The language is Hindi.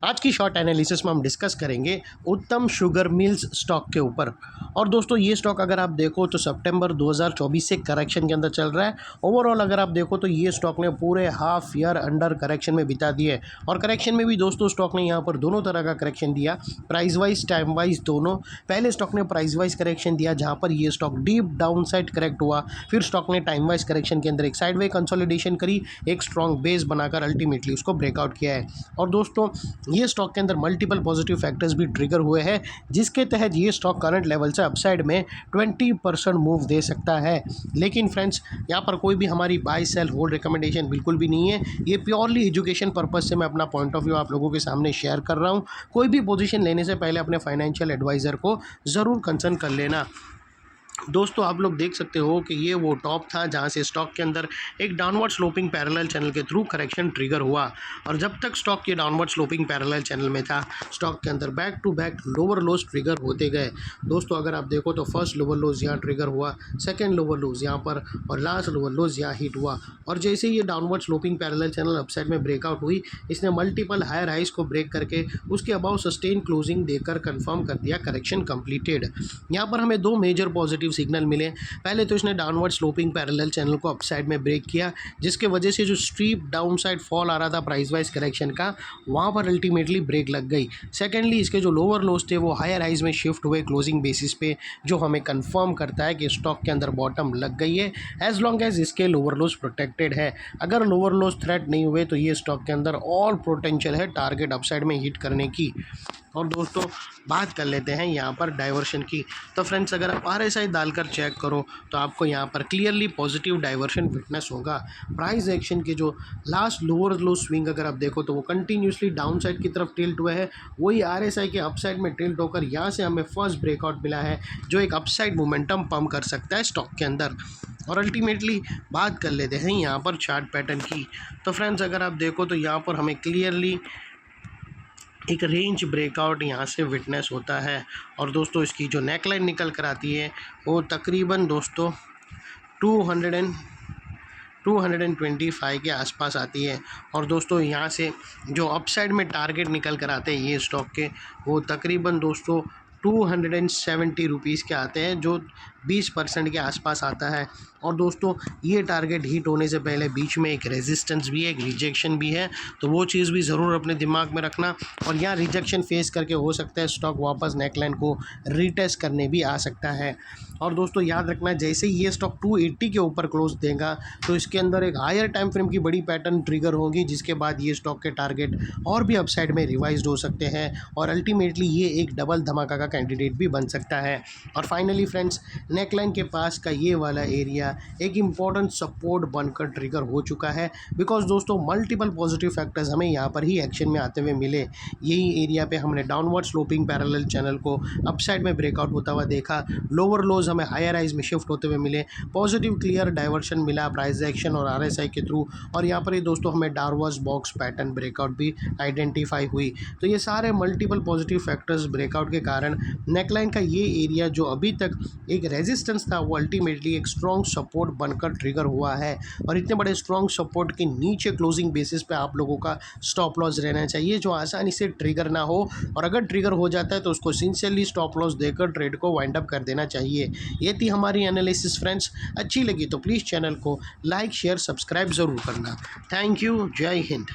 आज की शॉर्ट एनालिसिस में हम डिस्कस करेंगे उत्तम शुगर मिल्स स्टॉक के ऊपर। और दोस्तों ये स्टॉक अगर आप देखो तो सितंबर 2024 से करेक्शन के अंदर चल रहा है। ओवरऑल अगर आप देखो तो ये स्टॉक ने पूरे हाफ ईयर अंडर करेक्शन में बिता दिए और करेक्शन में भी दोस्तों स्टॉक ने यहाँ पर दोनों तरह का करेक्शन दिया, प्राइस वाइज टाइम वाइज दोनों। पहले स्टॉक ने प्राइस वाइज करेक्शन दिया जहाँ पर ये stock deep down side correct हुआ, फिर स्टॉक ने टाइम वाइज करेक्शन के अंदर एक साइडवे कंसोलिडेशन करी, एक स्ट्रॉन्ग बेस बनाकर अल्टीमेटली उसको ब्रेकआउट किया है। और दोस्तों ये स्टॉक के अंदर मल्टीपल पॉजिटिव फैक्टर्स भी ट्रिगर हुए हैं जिसके तहत ये स्टॉक करंट लेवल से अपसाइड में 20% मूव दे सकता है। लेकिन फ्रेंड्स यहाँ पर कोई भी हमारी बाय सेल होल्ड रिकमेंडेशन बिल्कुल भी नहीं है। ये प्योरली एजुकेशन पर्पस से मैं अपना पॉइंट ऑफ व्यू आप लोगों के सामने शेयर कर रहा हूँ। कोई भी पोजीशन लेने से पहले अपने फाइनेंशियल एडवाइज़र को ज़रूर कंसल्ट कर लेना। दोस्तों आप लोग देख सकते हो कि ये वो टॉप था जहाँ से स्टॉक के अंदर एक डाउनवर्ड स्लोपिंग पैरेलल चैनल के थ्रू करेक्शन ट्रिगर हुआ और जब तक स्टॉक के डाउनवर्ड स्लोपिंग पैरेलल चैनल में था स्टॉक के अंदर back to back lower lows trigger होते गए। दोस्तों अगर आप देखो तो फर्स्ट लोअर लोज यहाँ ट्रिगर हुआ, सेकेंड लोअर लोज यहाँ पर और लास्ट लोअर लोज यहाँ हिट हुआ। और जैसे ये downward sloping parallel channel upside में ब्रेकआउट हुई, इसने मल्टीपल हायर हाइज को ब्रेक करके उसके अबाउ सस्टेन क्लोजिंग देकर कंफर्म कर दिया करेक्शन कंप्लीटेड। यहाँ पर हमें दो मेजर पॉजिटिव सिग्नल मिले। पहले तो इसने डाउनवर्ड स्लोपिंग पैरेलल चैनल को अपसाइड में ब्रेक किया जिसके वजह से जो स्टीप डाउनसाइड फॉल आ रहा था प्राइस वाइज करेक्शन का वहाँ पर अल्टीमेटली ब्रेक लग गई। सेकेंडली इसके जो लोअर लोज थे वो हायर हाइज में शिफ्ट हुए क्लोजिंग बेसिस पे, जो हमें कंफर्म करता है कि स्टॉक के अंदर बॉटम लग गई है एज लॉन्ग एज इसके लोअर लोज प्रोटेक्टेड है। अगर लोअर लोज थ्रेट नहीं हुए तो ये स्टॉक के अंदर ऑल पोटेंशियल है टारगेट अपसाइड में हिट करने की। और दोस्तों बात कर लेते हैं यहाँ पर डाइवर्शन की। तो फ्रेंड्स अगर आप RSI डालकर चेक करो तो आपको यहाँ पर क्लियरली पॉजिटिव डाइवर्शन विटनेस होगा। प्राइस एक्शन के जो लास्ट लोअर लो स्विंग अगर आप देखो तो वो कंटिन्यूसली डाउन साइड की तरफ टिल्ट हुए हैं, वही RSI के अपसाइड में टिल्ट होकर यहाँ से हमें फर्स्ट ब्रेकआउट मिला है जो एक अपसाइड मोमेंटम पम्प कर सकता है स्टॉक के अंदर। और अल्टीमेटली बात कर लेते हैं यहाँ पर चार्ट पैटर्न की। तो फ्रेंड्स अगर आप देखो तो यहाँ पर हमें क्लियरली एक रेंज ब्रेकआउट यहाँ से विटनेस होता है। और दोस्तों इसकी जो नेकलाइन निकल कर आती है वो तकरीबन दोस्तों 225 के आसपास आती है। और दोस्तों यहाँ से जो अपसाइड में टारगेट निकल कर आते हैं ये स्टॉक के वो तकरीबन दोस्तों 270 रुपीज़ के आते हैं, जो 20% के आसपास आता है। और दोस्तों ये टारगेट हिट होने से पहले बीच में एक रेजिस्टेंस भी है, एक रिजेक्शन भी है, तो वो चीज़ भी ज़रूर अपने दिमाग में रखना। और यहाँ रिजेक्शन फेस करके हो सकता है स्टॉक वापस नेकलाइन को रीटेस्ट करने भी आ सकता है। और दोस्तों याद रखना जैसे ही ये स्टॉक 280 के ऊपर क्लोज देगा तो इसके अंदर एक हायर टाइम फ्रेम की बड़ी पैटर्न ट्रिगर होगी जिसके बाद ये स्टॉक के टारगेट और भी अपसाइड में रिवाइज हो सकते हैं और अल्टीमेटली ये एक डबल धमाका का कैंडिडेट भी बन सकता है। और फाइनली फ्रेंड्स नेकलाइन के पास का ये वाला एरिया एक इम्पॉर्टेंट सपोर्ट बनकर ट्रिगर हो चुका है बिकॉज दोस्तों मल्टीपल पॉजिटिव फैक्टर्स हमें यहाँ पर ही एक्शन में आते हुए मिले। यही एरिया पे हमने डाउनवर्ड स्लोपिंग पैरेलल चैनल को अपसाइड में ब्रेकआउट होता हुआ देखा, लोअर लोज हमें हायर हाइज में शिफ्ट होते हुए मिले, पॉजिटिव क्लियर डाइवर्शन मिला प्राइस एक्शन और RSI के थ्रू, और यहाँ पर ये दोस्तों हमें डार्वर्स बॉक्स पैटर्न ब्रेकआउट भी आइडेंटिफाई हुई। तो ये सारे मल्टीपल पॉजिटिव फैक्टर्स ब्रेकआउट के कारण नेकलाइन का ये एरिया जो अभी तक एक रेजिस्टेंस था वो अल्टीमेटली एक स्ट्रॉन्ग सपोर्ट बनकर ट्रिगर हुआ है। और इतने बड़े स्ट्रॉन्ग सपोर्ट के नीचे क्लोजिंग बेसिस पे आप लोगों का स्टॉप लॉस रहना चाहिए जो आसानी से ट्रिगर ना हो, और अगर ट्रिगर हो जाता है तो उसको सिंसियरली स्टॉप लॉस देकर ट्रेड को वाइंड अप कर देना चाहिए। ये थी हमारी एनालिसिस फ्रेंड्स। अच्छी लगी तो प्लीज़ चैनल को लाइक शेयर सब्सक्राइब ज़रूर करना। थैंक यू, जय हिंद।